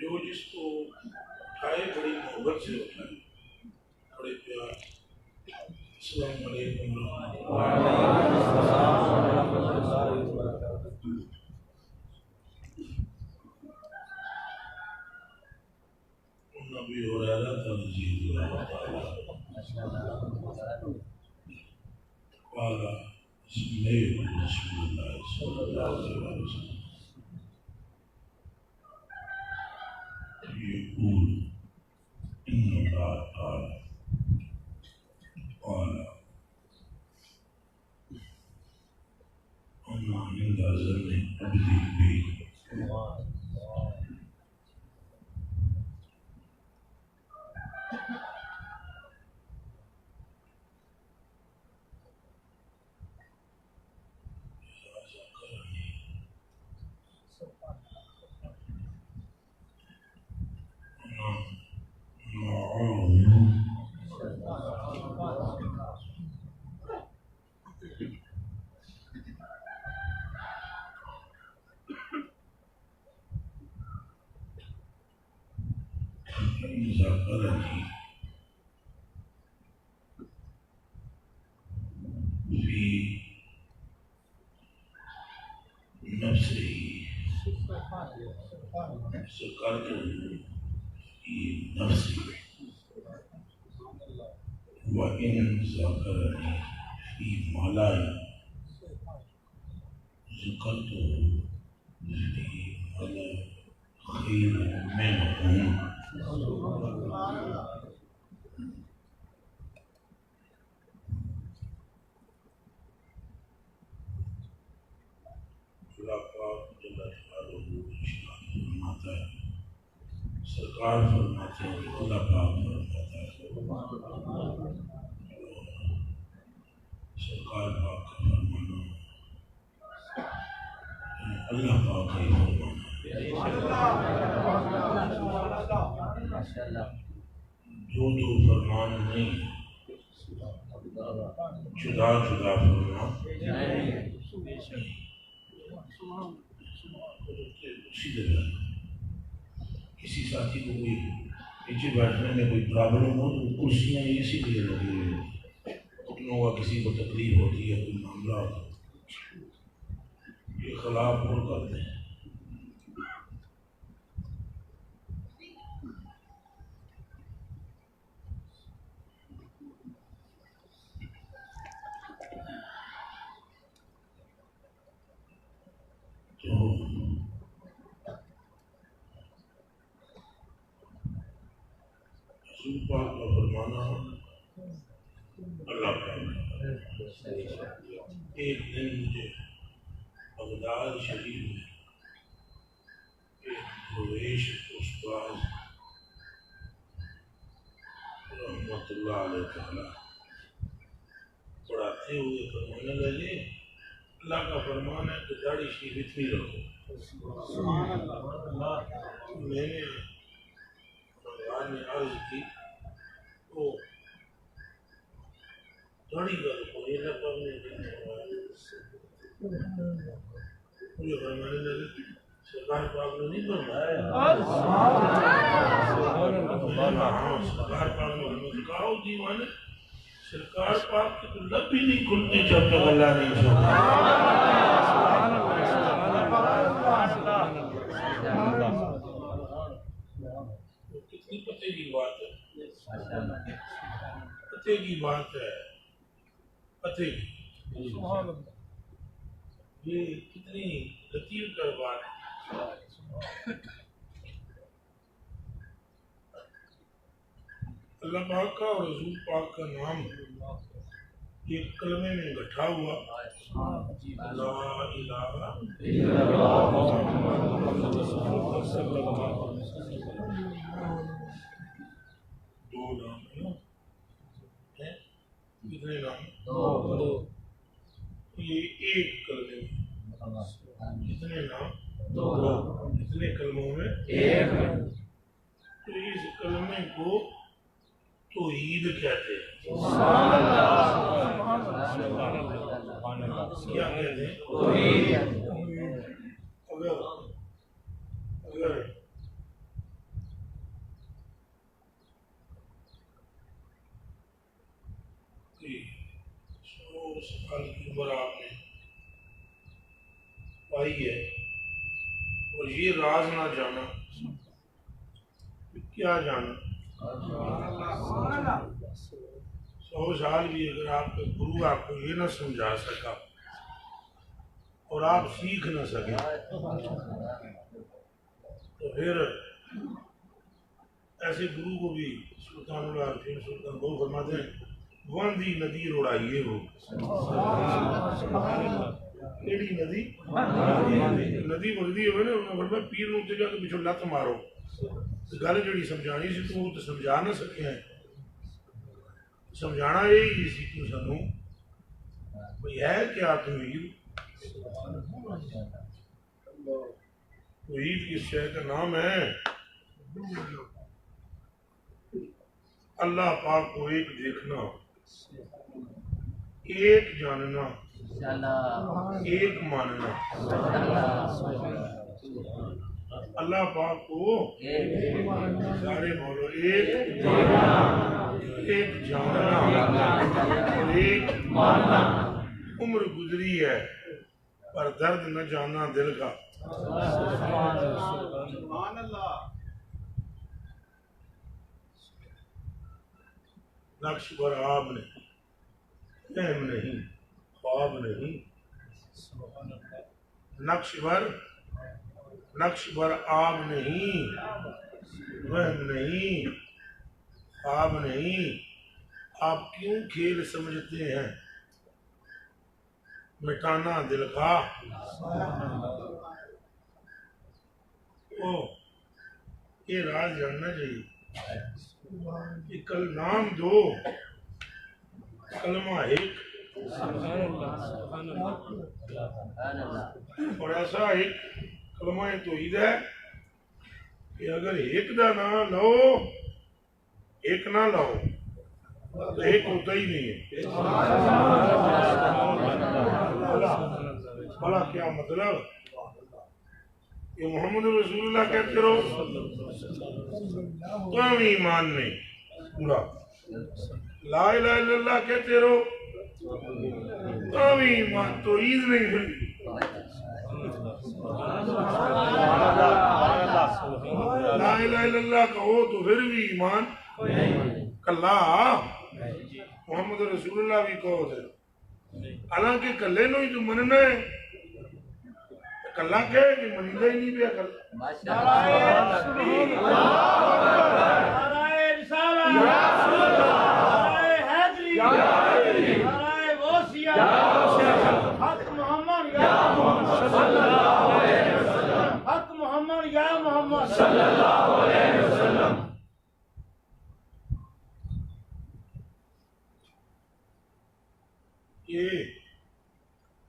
جو جس کو اٹھائے بڑی محبت سے اٹھائے، بڑے پیار۔ السلام علیکم نبی ہریرہ رضی اللہ تعالی قال سمعت رسول اللہ صلی اللہ علیہ وسلم يقول إن الله تعالى قال أنا عند ظن عبدي بي ذكرني في نفسه ذكرته في نفسي وإن ذكرني في ملأ ذكرته في ملأ خير منهم سرکار فرماتے ہیں کہ اللہ پاک فرماتا ہے، سرکار پاک کا فرمانا اللہ پاک کا ہی فرمانا جو فرمان نہیں، جدا جدا فرمان اسی طرح کسی ساتھی کو کوئی نیچے بیٹھنے میں کوئی پرابلم ہو تو کرسیاں اسی لیے لگی ہوئی ہیں، گھٹنوں کا کسی کو تکلیف ہوتی ہے، کوئی معاملہ ہوتا ہے، یہ خلاف اور کرتے ہیں۔ رسول پاک کا فرمانا اللہ کا۔ ایک دن مجھے بغداد شریف میں ایک درویش استاد رحمۃ اللہ علیہ تعالی پڑھاتے ہوئے فرمانے لگے، اللہ کا فرمان ہے کہ داڑھی شریف اتنی رکھو۔ میں نے عرض کی تو داڑھی کا رکھو، یہ نہ پڑھنے مجھے فرمانے لگے سرکار پاک نے نہیں فرمایا، سرکار پاک نے کہا دیوانے سرکار پاک کے تو لب بھی نہیں کھلتے جب تک اللہ نہیں فرمایا۔ کتنی پتے کی بات ہے، پتے کی بات ہے، پتے کی، یہ کتنی لطیف کر بات ہے۔ اللہ پاک کا اور رسول پاک کا نام ایک کلمے میں گٹھا ہوا لا الہ الا دو نام ہے کتنے نام؟ دو. یہ ایک کلمے میں کتنے نام؟ دو. کتنے کلموں میں؟ ایک. تو اس کلمے کو توحید کہتے ہیں. کیا کہتے ہیں؟ توحید. اگر 100 سال کی عمر آپ نے پائی ہے اور یہ راز نہ جانا، کیا جانا؟ 100 سال بھی اگر آپ کا گرو آپ کو یہ نہ سمجھا سکا اور آپ سیکھ نہ سکے تو پھر ایسے گرو کو بھی سلطان العارفین سلطان بہو فرماتے ہیں وندی ندی روڑائیے ہو. کیڑی ندی؟ ندی بگدی ہوئے نا، انہوں نے فرمایا پیر نوں تے جا کے پچھوں لت مارو. گل جڑی سمجھانی سی تو وہ تو سمجھا نہ سکے ہیں. سمجھانا یہی سی تو سانوں بھئی ہے کیا توحید؟ توحید کس شے کا نام ہے؟ اللہ پاک کو ایک دیکھنا، ایک جاننا، ایک ماننا. اللہ پاک کو سارے بولو ایک جاننا اور ایک ماننا. عمر گزری ہے پر درد نہ جانا دل کا. نقش پر آب نہیں، فہم نہیں، خواب نہیں. نقش پر آب نہیں، وہم نہیں، خواب نہیں. آپ کیوں کھیل سمجھتے ہیں مٹانا دل کا؟ یہ راز جاننا چاہیے. کل نام دو، کلمہ ایک، اور ایسا ایک کلمہ توحید ہے کہ اگر ایک دا نہ لو، ایک نہ لو تو ایک ہوتا ہی نہیں ہے. بھلا کیا مطلب؟ کہ محمد رسول اللہ کہتے رہو تو ہم ایمان نہیں پورا، لا الہ الا اللہ کہتے رہو تو ہم ایمان توحید نہیں پھر. لا الہ الا اللہ کہو تو پھر بھی ایمان کلا. محمد رسول اللہ بھی کہو تھے حالانکہ کلے نو ہی تو مننا ہے. کلا کہے کہ منیدہ ہی نہیں پیا کل. یہ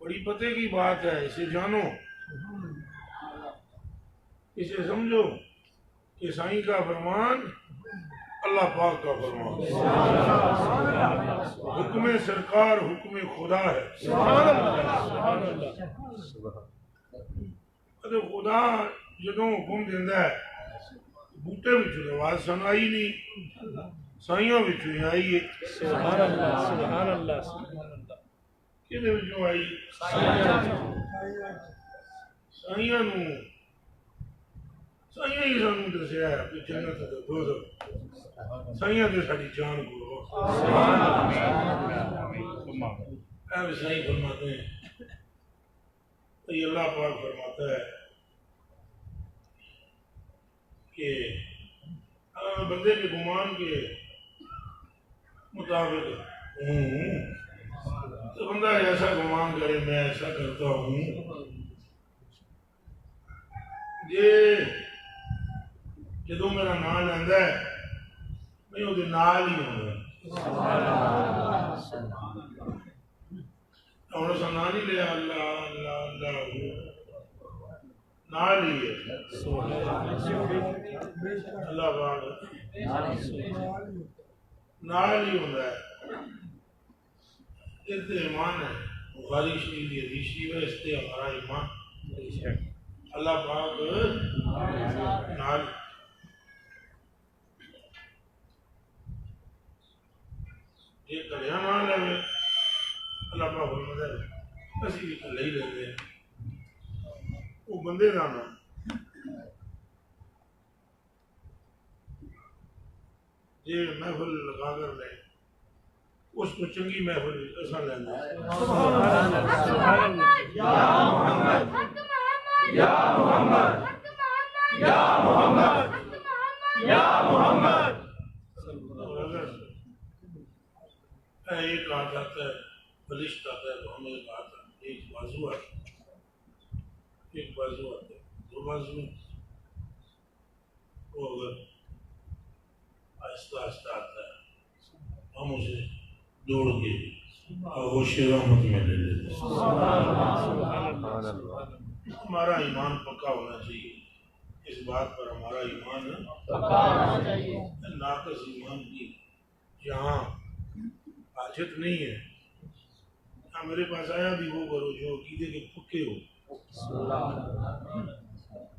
بڑی پتے کی بات ہے، اسے جانو، اسے سمجھو کہ سائیں کا فرمان اللہ پاک کا فرمان، حکم سرکار حکم خدا ہے. خدا جدوں حکم دیندہ ہے بوٹے بچوں آواز سن آئی نہیں، سائیاں بچوں ہی آئی ہے. کدے بچوں آئی؟ سائیاں نو سائیاں ہی سانوں دسیا ہے کہ جنت تے دوزخ. سائیاں تے ساڈی جان کو اے سائیں فرماتے ہیں. یہ اللہ پاک فرماتا ہے کہ بندے کے گمان کے مطابق تو بندہ ایسا گمان کرے میں ایسا کرتا ہوں یہ جدو میرا نام لینا ہے میں وہ نال ہی ہوں اور اس نام نہیں لیا اللہ اللہ اللہ نال ہی ہے اللہ پاک نال ہی ہوں اس سے ایمان ہے بخاری شریف کی حدیث شریف ہے اس سے ہمارا ایمان اللہ پاک نال یہ کلیاں نال ہے اللہ پاک فرماتا ہے اسی بھی کلے ہی رہتے ہیں وہ بندے کا نام یہ محفل لگا کر لیں اس کو چنگی محفل ایسا لینا یا محمد یا محمد یا محمد یا محمد ایک ہاتھ آتا ہے بلشت آتا ہے تو ہمیں ایک ہاتھ آتا ہے ایک بازو آتا ہے ایک بازو آتا ہے دو بازو وہ اگر آہستہ آہستہ آتا ہے ہم اسے دوڑ کے آغوش رحمت میں لے لیتے ہیں ہمارا ایمان پکا ہونا چاہیے اس بات پر ہمارا ایمان پکا ہونا چاہیے ناقص ایمان کی جہاں حاجت نہیں ہے میرے پاس آیا بھی وہ کرو جو عقیدے کے پکے ہو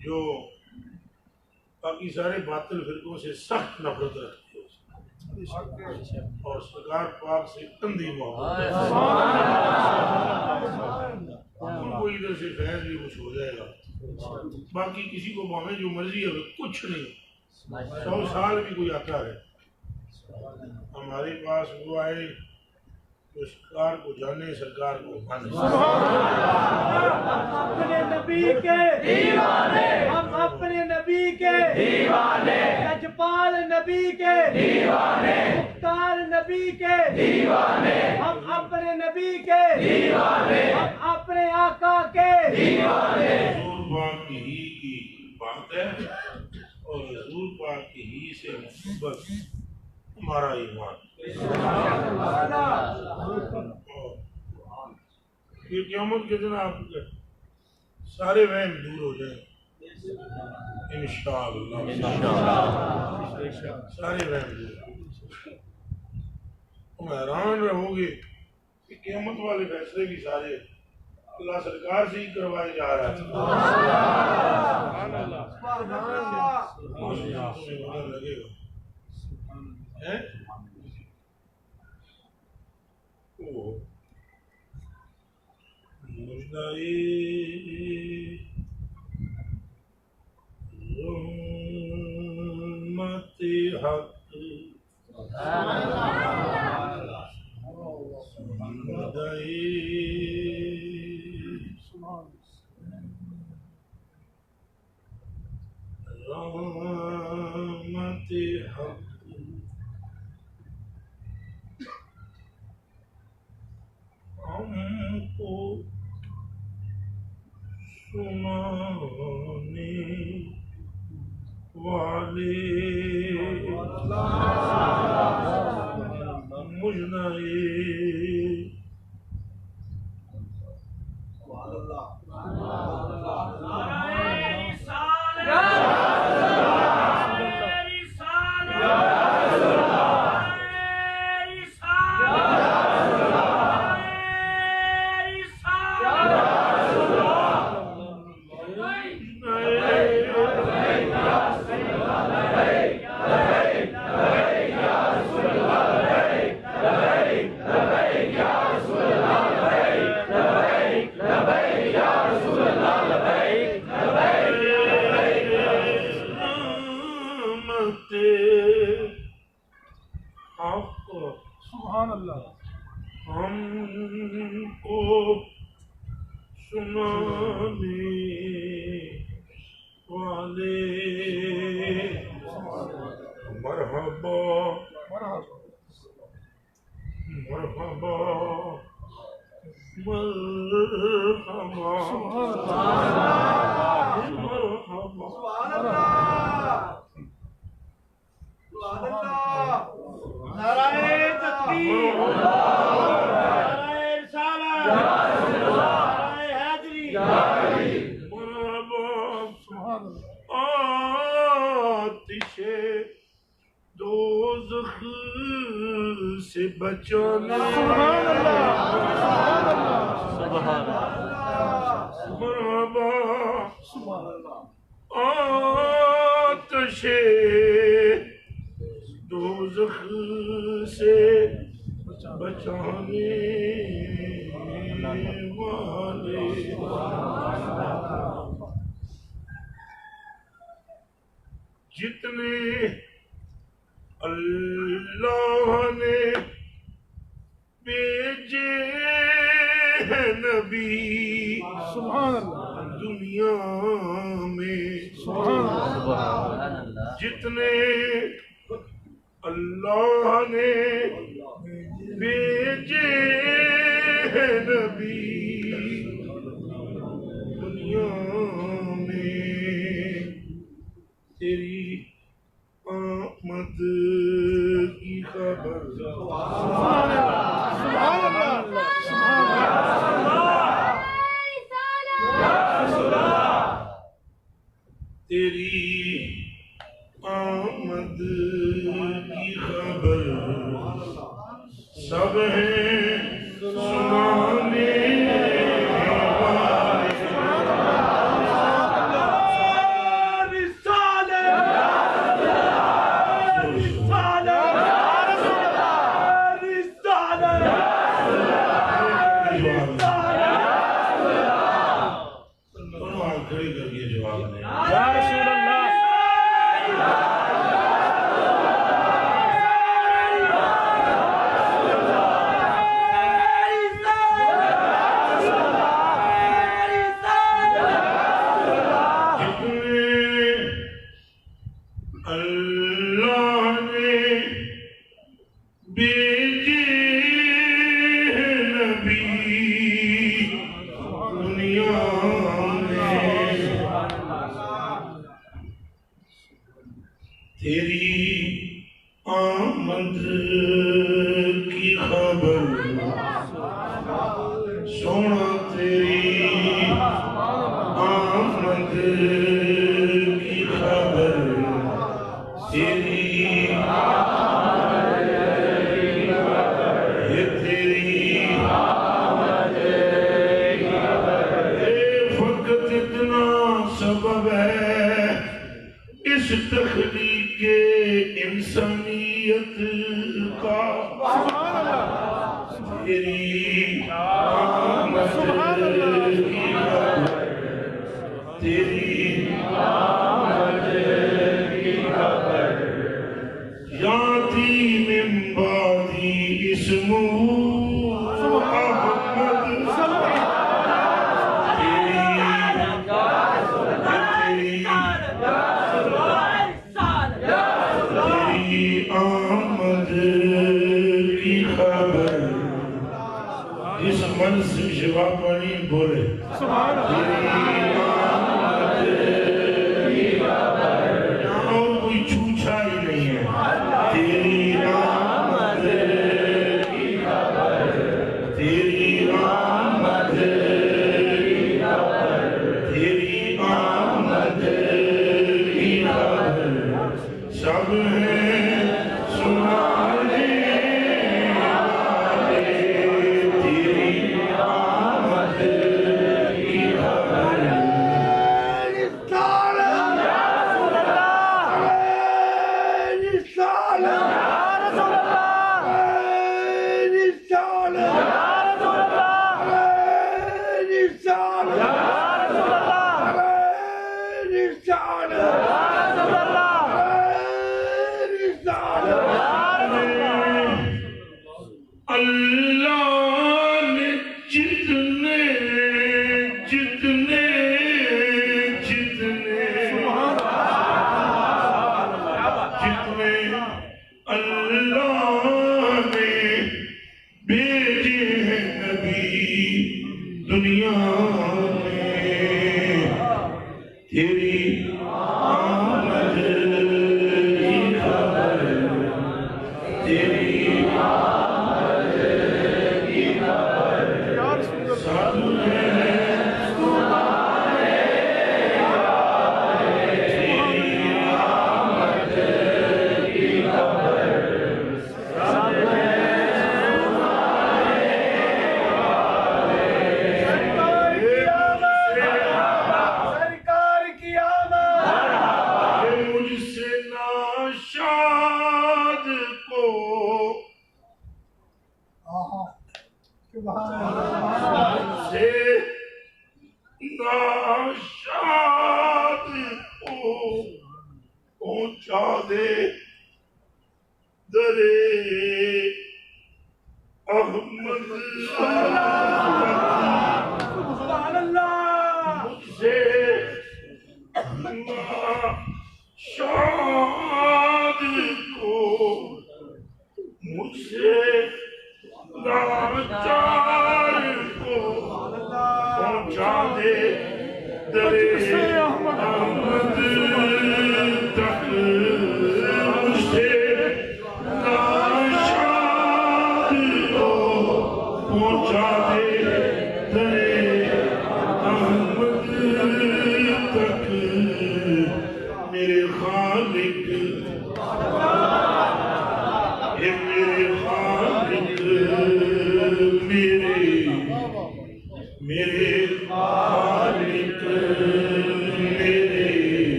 جو باقی سارے باطل فرقوں سے سخت نفرت رکھتے ہو اور سرکار پاک سے کندھی محبت ان کو ادھر سے فیض بھی کچھ ہو جائے گا باقی کسی کو باہیں جو مرضی ہے کچھ نہیں 100 سال بھی کوئی آتا ہے ہمارے پاس وہ آئے جو سرکار کو جانے سرکار کو مانے اپنے نبی کے دیوانے ہم اپنے نبی کے دیوانے لجپال نبی کے دیوانے مختار نبی کے دیوانے ہم اپنے نبی کے دیوانے ہم اپنے آقا کے دیوانے حضور پاک کی ہی کی بات ہے اور حضور پاک کی ہی سے محبت ہمارا ایمان پھر قیامت کے دن آپ کے سارے وہم دور ہو جائیں انشاءاللہ سارے وہم دور تم حیران رہو گے کہ قیامت والے فیصلے بھی سارے اللہ سرکار سے ہی کروائے جا رہا ہے لگے گا مجدائی رحمت حق مجدائی رحمت حق ہم کو سنانے والے مجنائے ہم کو سنانے والے مرحبا مرحبا مرحبا آتش دوزخ سے بچانے مرحبا آتش دوزخ سے بچانے والے جتنے اللہ نے بھیجے ہیں نبی سبحان اللہ دنیا میں جتنے اللہ نے بھیجے ہیں نبی دنیا میں تیری آمد کی خبر تیری آمد کی خبر سب ہیں سنانے اللہ نے بھیجے ہیں نبی ناشاد کو سے ناشاد کو پہنچا دے درے احمد سبحان اللہ مجھ سے ناشاد کو مجھ سے لاچار کو پہنچا دے درے احمد تک مجھ سے ناشاد کو پہنچا دے درے احمد تک میرے خالق اے میرے خالق میرے خالق میرے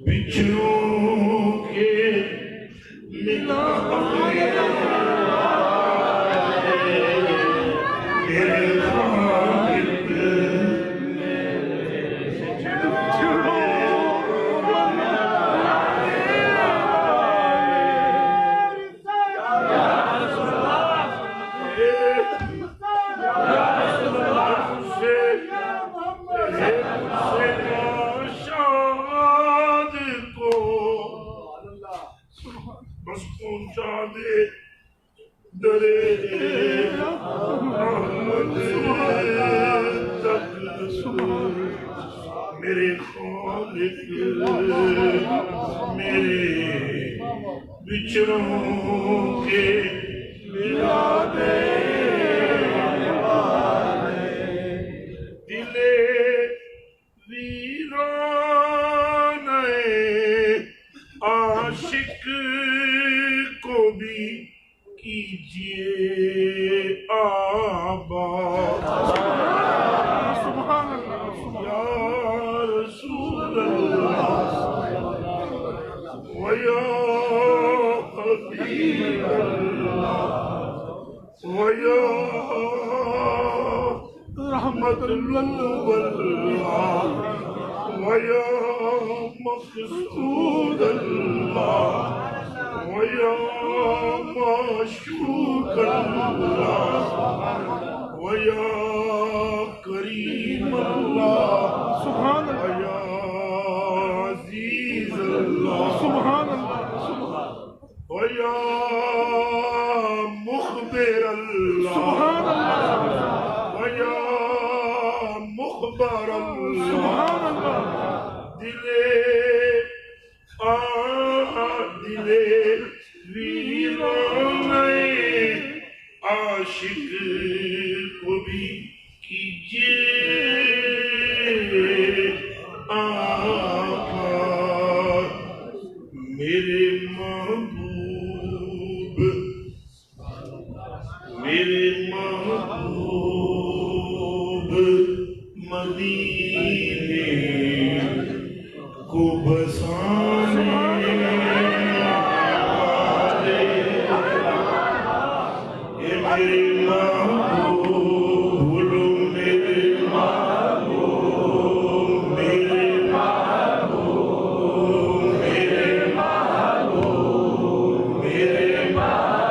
بچھڑوں کے ملا میرے خالق بس پہنچا دے درے احمد تک میرے خالق میرے بچھڑوں کے ملا دے دل ویران عاشق کو بھی کیجئے آباد یا رسول اللہ ویا حبیب اللہ ویا رحمت اللہ ویا مقصود اللہ ویا معشوق اللہ ویا کریم اللہ سبحان ویا عزیز اللہ سبحان ویا مخبر اللہ سبحان ویا مخبر اللہ دلے ویران عاشق کو بھی کیجئے آباد میرے محبوب مدینے کو بسانے والے اے میرے محبوب بھولو میرے محبوب میرے محبوب میرے محبوب میرے محبوب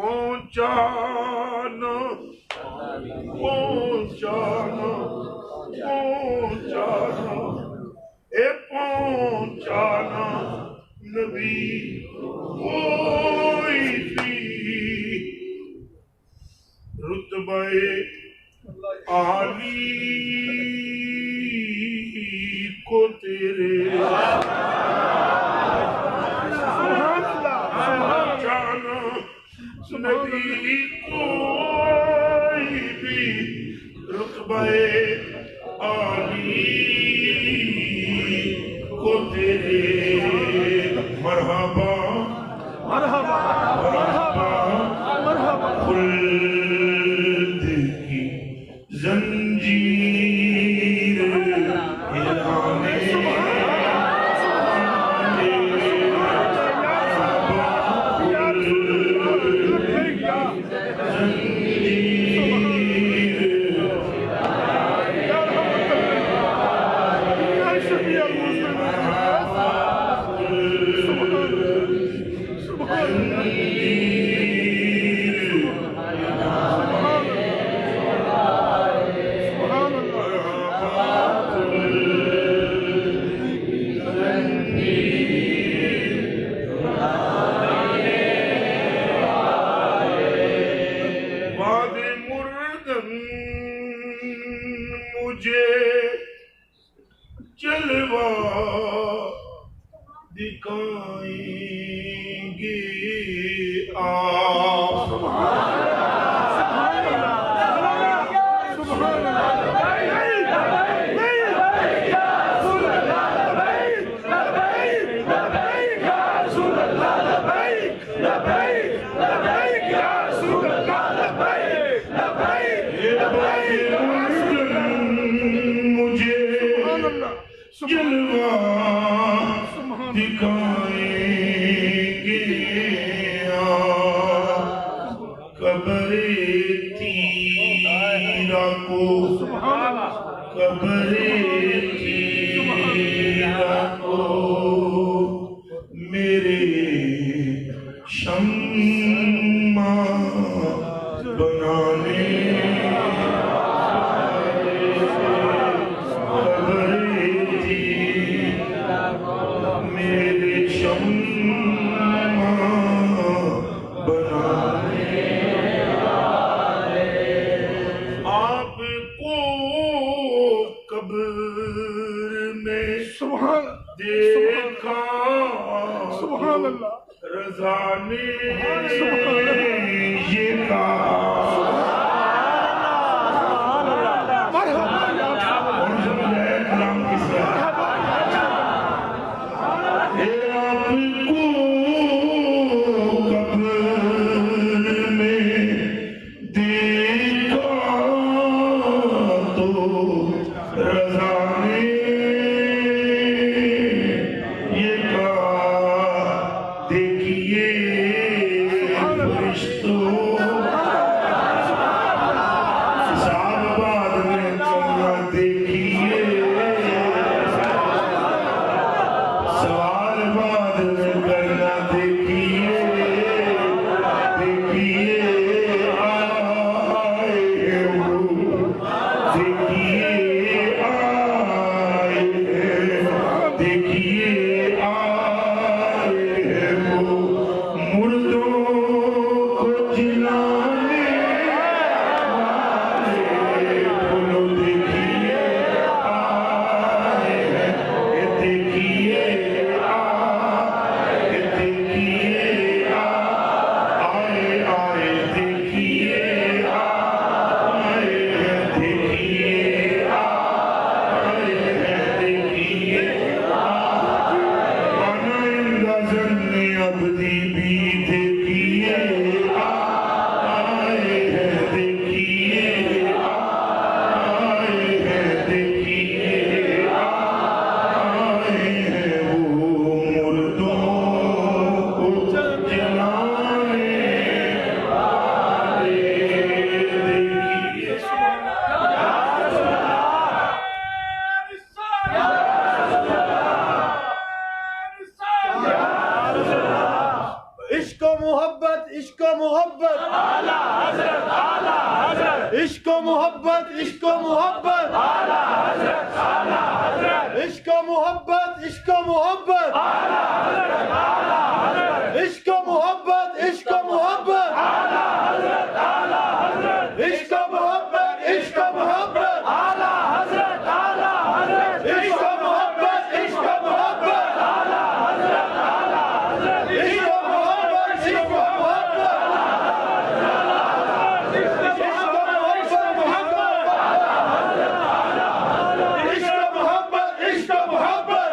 پہنچانا پہنچانا پہنچانا اے پہنچانا نبی کوئی بھی رتبہ عالی کو تیرے پہنچانا نبی کوئی بھی رتبہ عالی کو تیرے مرحبا مرحبا مرحبا مرحبا خلد کی زنجیر ہلانے جلوہ دکھائیں گے آپ جلوہ دکھائیں گے قبر تیرا کو قبر تیرا کو میرے شمع بنانے دیکھا سبحان اللہ رضا نے یہ کہا مردوں کو جلا محبت عشق و محبت اعلیٰ حضرت اعلیٰ حضرت عشق و محبت عشق و محبت اعلیٰ حضرت اعلیٰ حضرت عشق و محبت عشق و محبت اعلیٰ حضرت اعلیٰ حضرت عشق و محبت عشق و محبت اعلیٰ حضرت اعلیٰ حضرت عشق و محبت عشق و محبت اعلیٰ حضرت اعلیٰ حضرت عشق و محبت عشق و محبت اعلیٰ حضرت اعلیٰ حضرت عشق و محبت عشق و محبت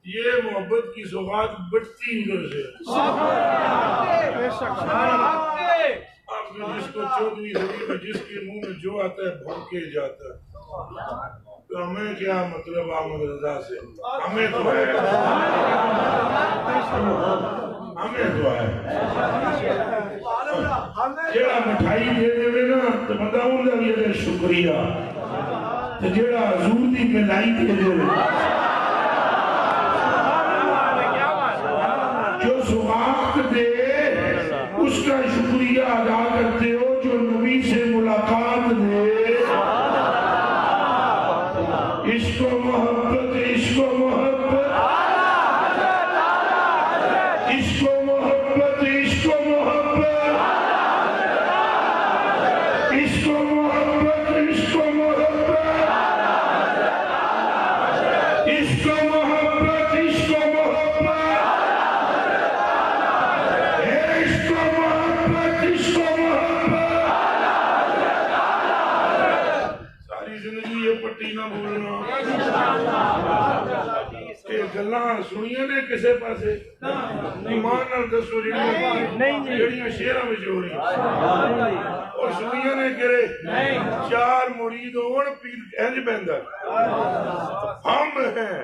یہ محبت کی سوغات بڑھتی ادھر سے آپ نے جس کو 14ویں صدی میں جس کے منہ میں جو آتا ہے بھونکے جاتا ہے، تو ہمیں کیا مطلب احمد رضا سے؟ ہمیں تو ہے، ہمیں تو ہے جیڑا مٹھائی دے دے نا تو بندہ ان کا بھی شکریہ، تو جیڑا حضور دی ملائی دے دے جو سوغات دے اس کا شکریہ ادا کرتے ہو، جو نبی سے ملاقات دے عشق و محبت عشق و محبت عشق و محبت عشق و محبت عشق و محبت عشق و محبت عشق و محبت عشق و محبت عشق و محبت عشق و محبت ساری زندگی یہ پٹی نہ بولنا کہ گلاں سنیاں نے کسے پاسے ایمان نال دسو جڑیاں شعراں وچ ہو رہی اور سنیاں نے کرے چار مرید ہون پیر انج بیندا ہم ہیں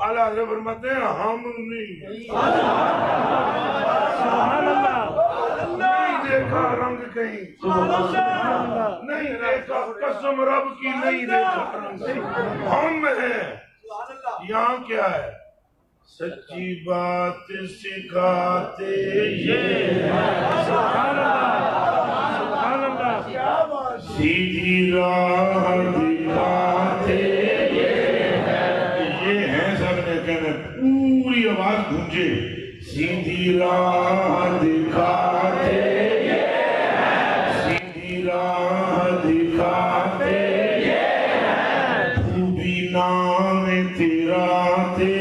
اعلیٰ حضرت فرماتے ہیں ہم نہیں نہیں دیکھا رنگ کہیں نہیں دیکھا قسم رب کی نہیں دیکھا رنگ ہم ہیں یہاں کیا ہے سچی بات سکھاتے یہ سیدھی راہ دکھاتے یہ ہے سب نے کہنا پوری آواز گونجے سیدھی راہ دکھاتے سیدھی راہ دکھاتے خوبی نام تیرا تے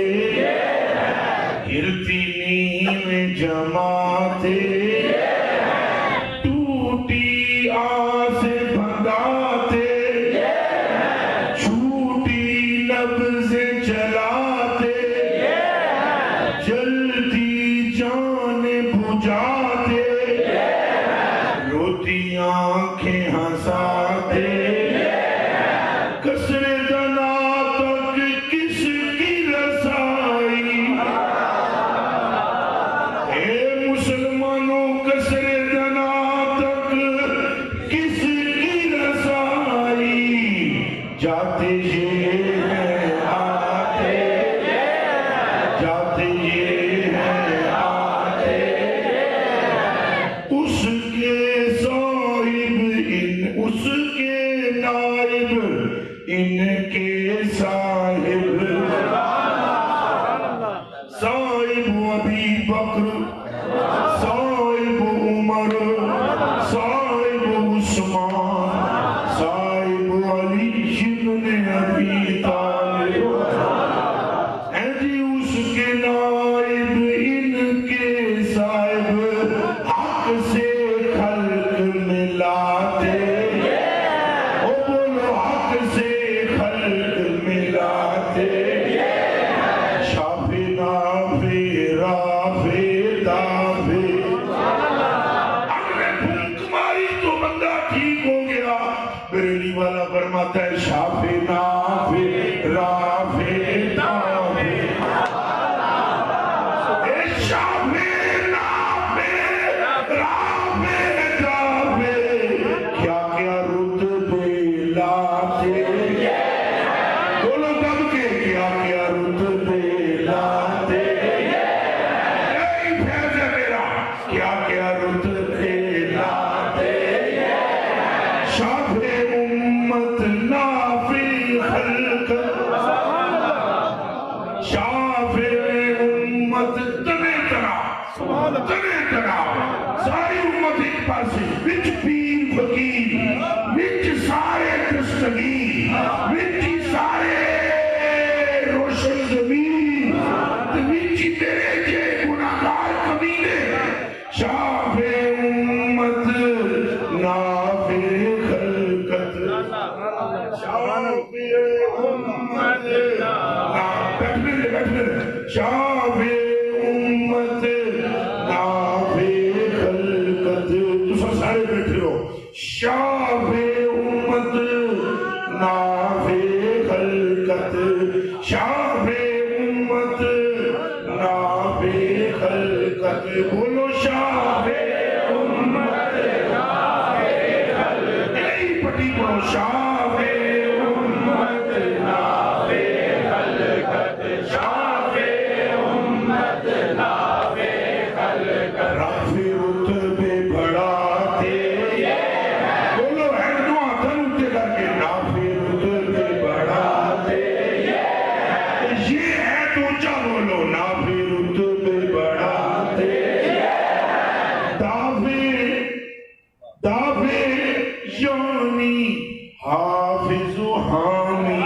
گرتی نیم جماتے ٹوٹی آس بھگاتے چھوٹی لفظ چلاتے جلدی جان بجھاتے روتی آنکھیں ہنساتے کسر دنا تک کس کی رسائی اے مسلمانوں کسر دنا تک کس کی رسائی جاتے یہ ہیں آتے جاتے یہ ہیں آتے اس کے صاحب اس کے نائب ان کے صاحب صاحب ابی بکر صاحب عمر صاحب عثمان صاحب علی بن ابی طالب ہیں جی اس کے نائب ان کے صاحب حق سے خلق ملاتے او بولو حق سے خلق شافی نافی رافی دافی ہم نے پھونک ماری تو بندہ ٹھیک ہو گیا. بریلی والا فرماتا ہے شافی نافی رافی دافی شافی نافی رافی دافی کیا کیا رتبے لاتے بولو کب کے کیا کیا رتبے لاتے یہی فیض ہے میرا کیا کیا رتبے لاتے شافی امت نافی خلق شافی امت تنے طرح ساری امت ایک پاسے وچ پیر فقیر وچ سارے دستگیر وچ سارے روشن زمین وچ تیرے جے گناہگار کمینے شافی امت نافی خلقت شافی امت شافی امت نافی خلقت تسا سارے بیٹھے ہو شافی امت نافی خلقت شافی امت نافی خلقت بولو شافی امت نافی خلقت یہی پٹی پڑھو شافی امت نافی خلقت شافی امت نافی خلقت رافی رتبے بڑھاتے بولو ہے دعا دھن اٹھے کر کے نافی رتبے بڑھاتے یہ ہے تو اونچا بولو نافی رتبے بڑھاتے دافع یعنی حافظ و حامی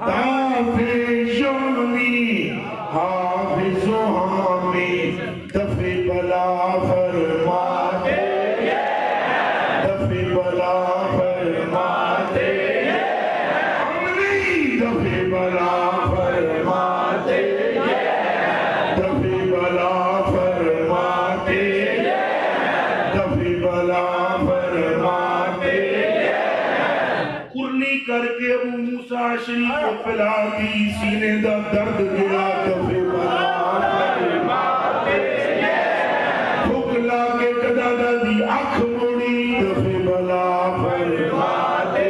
دافع یعنی حافظ و حامی دفع بلا فرماتے دفع بلا فرماتے ہم نہیں دفع بلا فرماتے دفع بلا فرماتے دفع بلا فرماتے قرنی کر کے ابو موسیٰ شریف کو پلا دی سینے دا درد گیا دفع بلا فرماتے بھکلا کے قدادہ دی آنکھ موڑی دفع بلا فرماتے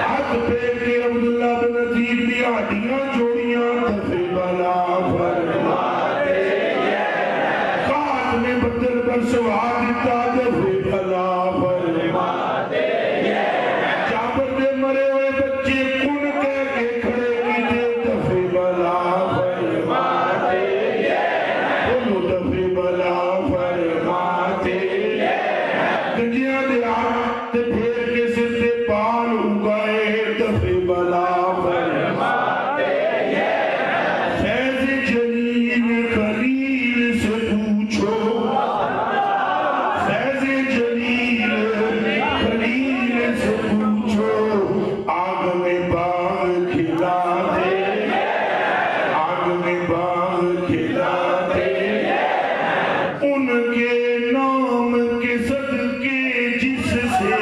ہاتھ پھیر کے عبداللہ بن عتیق دی ہڈیاں جوڑیاں دفع بلا فرماتے کات میں بدل پر سوار دیتا دفع بلا فرماتے جابر دے مرے ہوئے بچے کن کہہ کے کھڑے کیتے دفع بلا فرماتے بولو دفع بلا فرماتے گنجیاں دے آگ تے پھیر کے سر تے پال اگائے دفع بلا فرماتے فیض جلیل خلیل سے پوچھو فیض جلیل خلیل سے پوچھو آگ میں باغ کھلا دے آگ میں باغ کھلا دے ان کے نام کے صدقے جس سے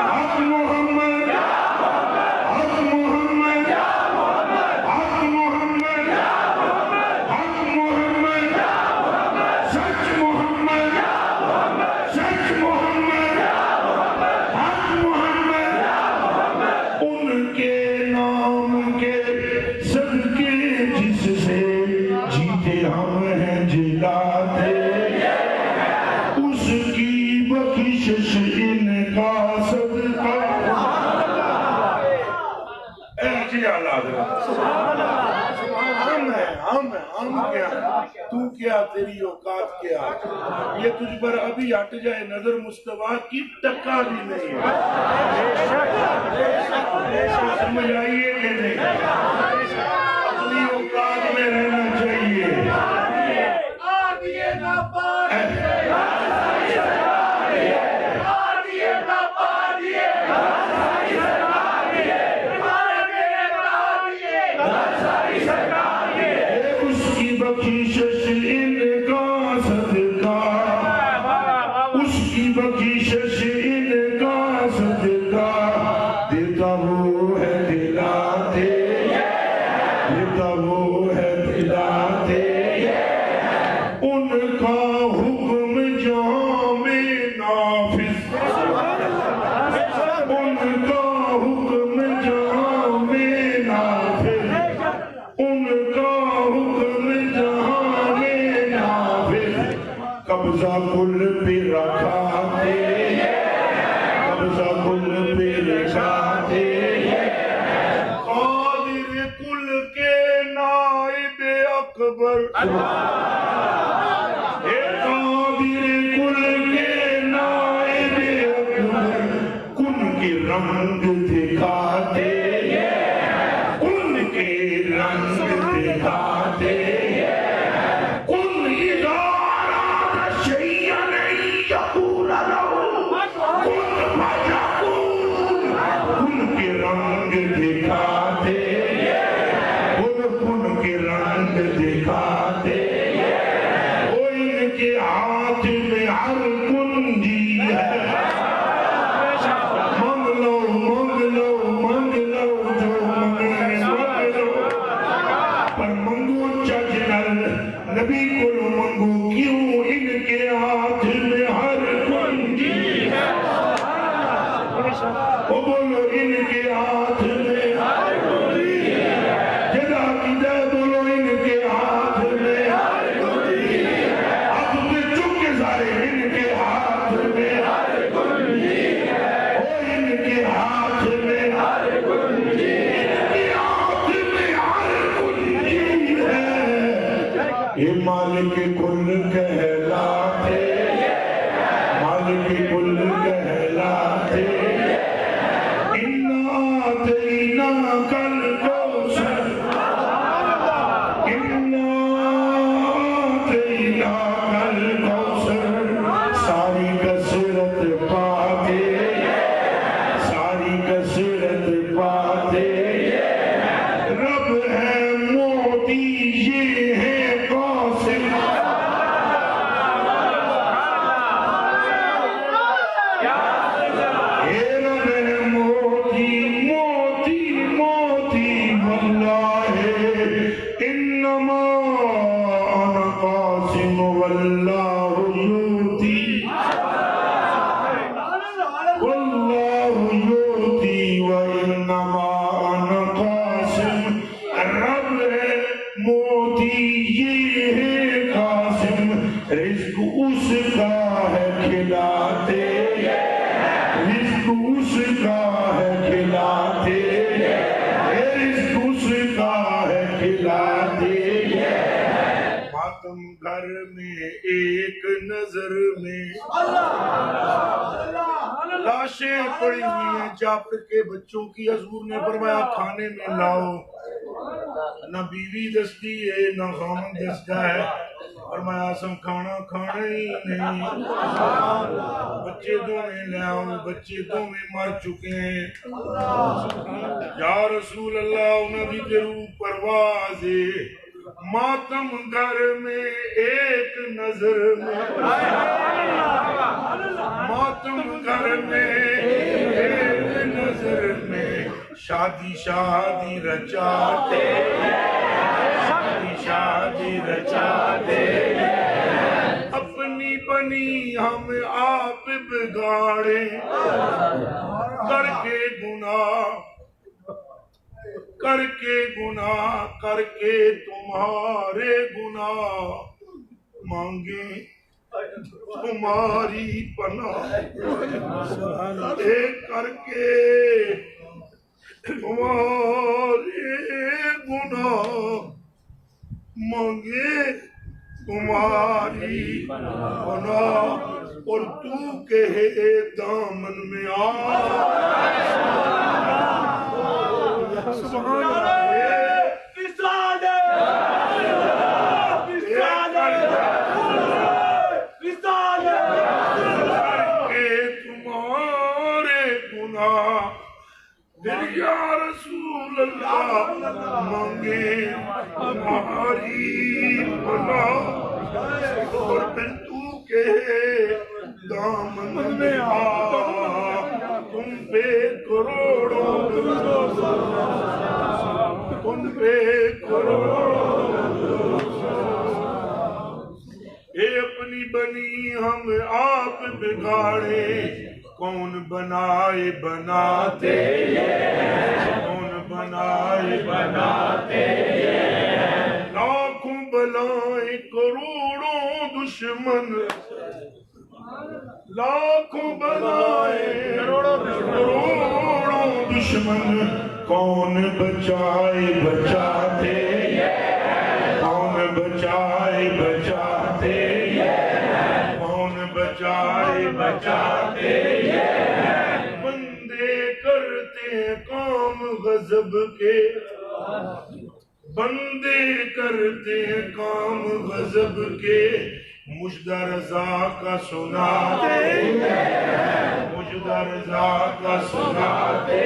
حق محمد حق محمد حق محمد حق محمد سچ محمد سچ محمد حق محمد ان کے نام کے صدقے جس سے جیتے ہم ہیں جلاتے اس کی بخشش ان کا صدقہ اے جی اللہ حضرت ہم کیا تو کیا تیری اوقات کیا یہ تجھ پر ابھی ہٹ جائے نظر مصطفیٰ کی ٹکا بھی نہیں ہے سمجھ آئیے کہ نہیں اپنی اوقات میں رہنا چاہیے حکم جہاں میں نافذ، ان کا حکم جہاں میں نافذ، قبضہ کل پہ رکھاتے قبضہ کل پہ رکھاتے، قادر کل کے نائب اکبر، رنگ دکھاتے ان کے رنگ دکھاتے، کن اذا اراد شیئا یقول لہ کن فیکون، کن کے رنگ دکھاتے کن کے رنگ دکھاتے، وہ ان کے ہاتھ میں ہر کنجی ہے، نبی کو منگو کیوں ان کے ہاتھ میں ہر کنجی ہے، وہ بولو ان کے ہاتھ میں ہر کنجی ہے، جدا کدھے بولو ان کے ہاتھ میں ہر کنجی ہے، اب تو چک کے سارے ان کے ہاتھ میں ہر کنجی ہے، وہ ان کے ہاتھ میں ہر کنجی ہے، یہ مالک کل کہلاتے مالک کل کہلاتے، اِنَّا آتَيْنَاكَ الْكَوْثَرَ اِنَّا آتَيْنَاكَ الْكَوْثَرَ، ساری کثرت پاتے ساری کثرت پاتے، رب ہے موتی یہ ہے گھر میں ایک نظر میں لاشیں پڑی ہوئی ہیں جعفر کے بچوں کی، حضور نے فرمایا کھانے میں لاؤ، نہ بیوی دستی ہے نہ خامن دستا ہے، فرمایا سم کھانا کھانا ہی نہیں، بچے دو میں لے آؤ، بچے دو میں مر چکے ہیں، یا رسول اللہ انہوں دی روح پرواز ہے، ماتم گھر میں ایک نظر میں، ماتم گھر میں ایک نظر میں، شادی شادی رچاتے شادی شادی رچاتے، اپنی بنی ہم آپ بگاڑے کر کے گناہ کر کے گناہ کر کے تمہارے گناہ مانگیں تمہاری پناہ، کر کے تمہارے گناہ مانگے تمہاری پناہ، اور تو کہے دامن میں سبحان اللہ، وصال وصال وصال کہ تمہارے گناہ دل یا رسول اللہ مانگے تمہاری پناہ، اور پھر تو کہ دامن میں تم پہ کروڑوں تم پہ کروڑوں، اے اپنی بنی ہم آپ بگاڑے کون بنائے بناتے کون بنائے بناتے لاکھوں بلائیں کروڑوں دشمن لاکھوں بلائیں کروڑوں دشمن کون بچائے بچاتے کون بچائے بچاتے کون بچائے بچاتے بندے کرتے ہیں کام غضب کے بندے کرتے ہیں کام غضب کے مجدہ رضا کا سناتے مجدہ رضا کا سناتے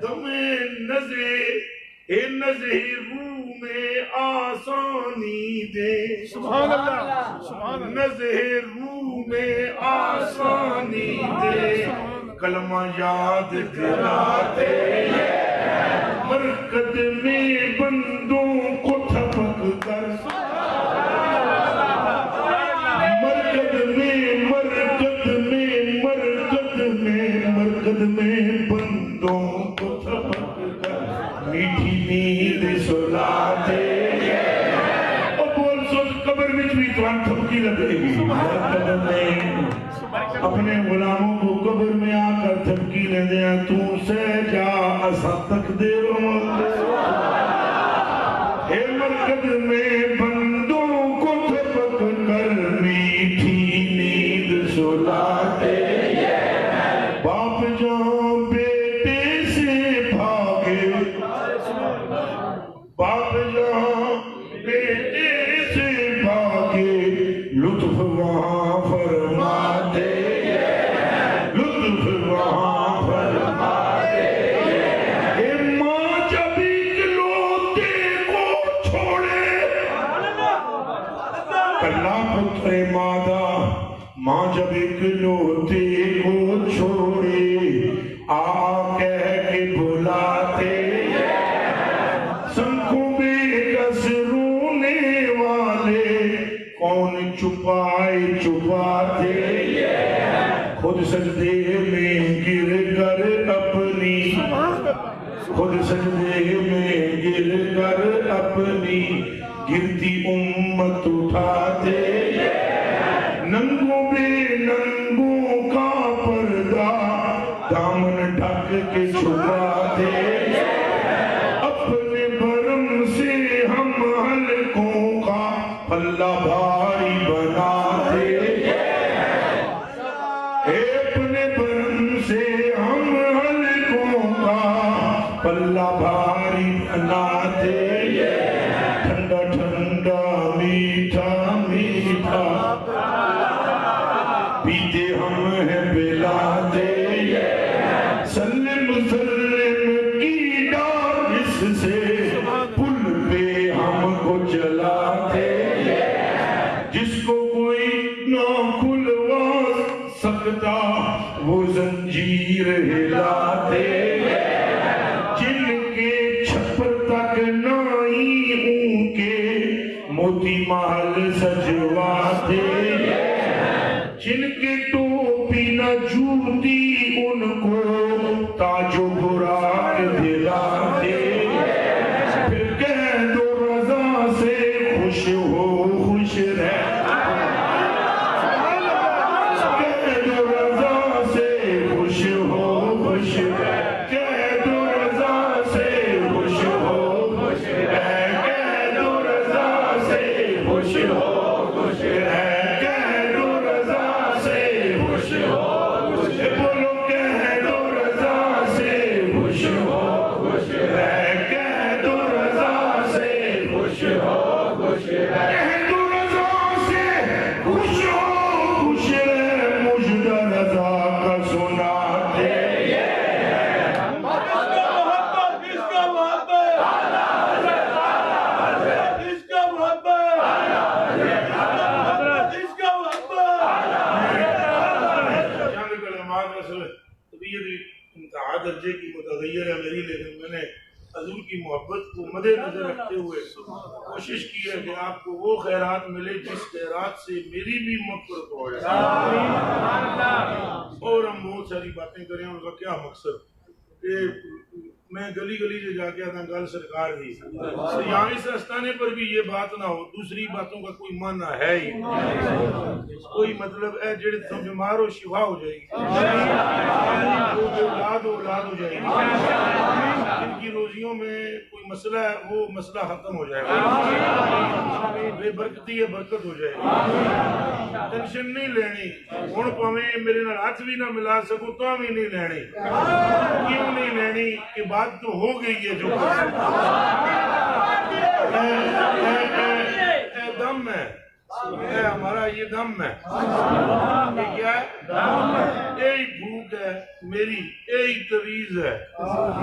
تمہیں نظر روح میں آسانی دے سبحان اللہ سبحان اللہ نظر روح میں آسانی دے کلمہ یاد دلاتے مرکز میں بندوں کو تھپک کر مرکز میں بندوں کو تھپک کر میٹھی نیند سلاتے اور بول سوچ قبر میں بھی توان تھپکی لگے گی قبر میں اپنے غلاموں کو قبر میں آ کر تھپکی لے دیا تو سے جا اسا تک دے اے مرکز میں بندوں کو تھپک کر میٹھی نیند سلاتے باپ جان بیٹے سے بھاگے باپ جان بیٹے سے بھاگے لطف وہاں فرماتے لطف وہاں فرماتے اے ماں جب اکلوتے کو چھوڑے کلا پتر مادہ ماں جب اکلوتے کو چھوڑے آ کہہ کے بلاتے سنکھوں بے کس رونے والے کون چھپائے چھپاتے خود سجدے میں گر کر اپنی خود سجدے میں گر کر اپنی گرتی امت اٹھاتے ننگوں بے ننگوں کا پردہ دامن ڈھک کے چھپاتے اپنے برم سے ہم حلقوں کا پلہ بھاری بناتے اپنے برم سے ہم حلقوں کا پلہ بھاری بناتے ٹھنڈا ٹھنڈا میٹھا میٹھا پیتے ہم ہیں پلاتے سلم سلم کی ڈار اس سے پل پہ ہم کو چلاتے جس کو کوئی نہ کھلوا سکتا وہ زنجیر ہلاتے جن کے چھپر تک نائی ان کے موتی محل سجواتے جن کے ٹوپی نہ جوتی ان کو تاج و براق دلاتے پھر کہہ دو رضا سے خوش ہو خوش رہ کہہ دو رضا سے خوش ہو خوش رہ کہہ دو رضا سے خوش ہو خوش رہ کہہ دو رضا سے خوش ہو خوش رہ بولو کہہ دو رضا سے خوش ہو خوش رہ کہہ دو رضا سے خوش ہو خوش رہ کہہ دو رضا سے خوش ہو خوش رہ مجدہ رضا کا سناتے انتہا درجے کی متغیر ہے میری لیکن میں نے حضور کی محبت کو مد نظر رکھتے ہوئے کوشش کی ہے کہ آپ کو وہ خیرات ملے جس خیرات سے میری بھی مغفرت ہو جائے اور ہم بہت ساری باتیں کریں، ان کا کیا مقصد کہ میں گلی گلی سے جا کے آتا گل سرکار دی یہاں اس استانے پر بھی یہ بات نہ ہو، دوسری باتوں کا کوئی معنی ہے ہی کوئی مطلب ہے جڑے تم بیمار ہو شفا ہو جائے گی، اولاد ہو جائے گی، جن کی روزیوں میں کوئی مسئلہ ہے وہ مسئلہ ختم ہو جائے گا، بے برکتی ہے برکت ہو جائے گی، ٹینشن نہیں لینی، ہن پاویں میرے نال ہاتھ بھی نہ ملا سکو تو بھی نہیں لینی، کیوں نہیں لینی کہ بات تو ہو گئی ہے جو اے دم ہے، اے ہمارا یہ دم ہے، یہ کیا ہے؟ یہی بھوک ہے میری، یہی تویز ہے،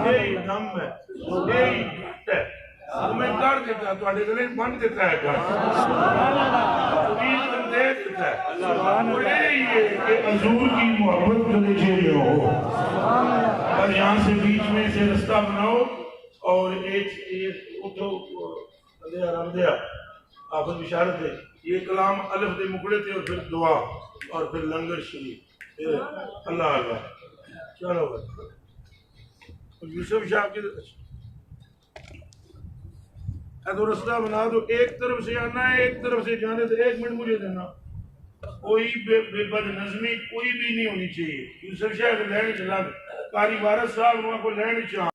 یہی دم ہے، یہی بھوک ہے، تمہیں کر دیتا ہے تو گلے بن دیتا ہے گھر تویز دے دیتا ہے، وہ یہی ہے کہ حضور کی محبت کلیجے میں ہو، اور یہاں سے بیچ میں سے رستہ بناؤ اور ایک اٹھو رب دیا آفت بشارت ہے، یہ کلام الف دے مکڑے تھے اور پھر دعا اور پھر لنگر شریف، پھر اللہ اللہ چلو بھائی یوسف شاہ کے تو رستہ بنا دو، ایک طرف سے آنا ہے ایک طرف سے جانے تو 1 منٹ مجھے دینا، کوئی بے بد نظمی کوئی بھی نہیں ہونی چاہیے، یوسف شاہ کو لین چلا قاری وارث صاحب وہاں کو لین چاہ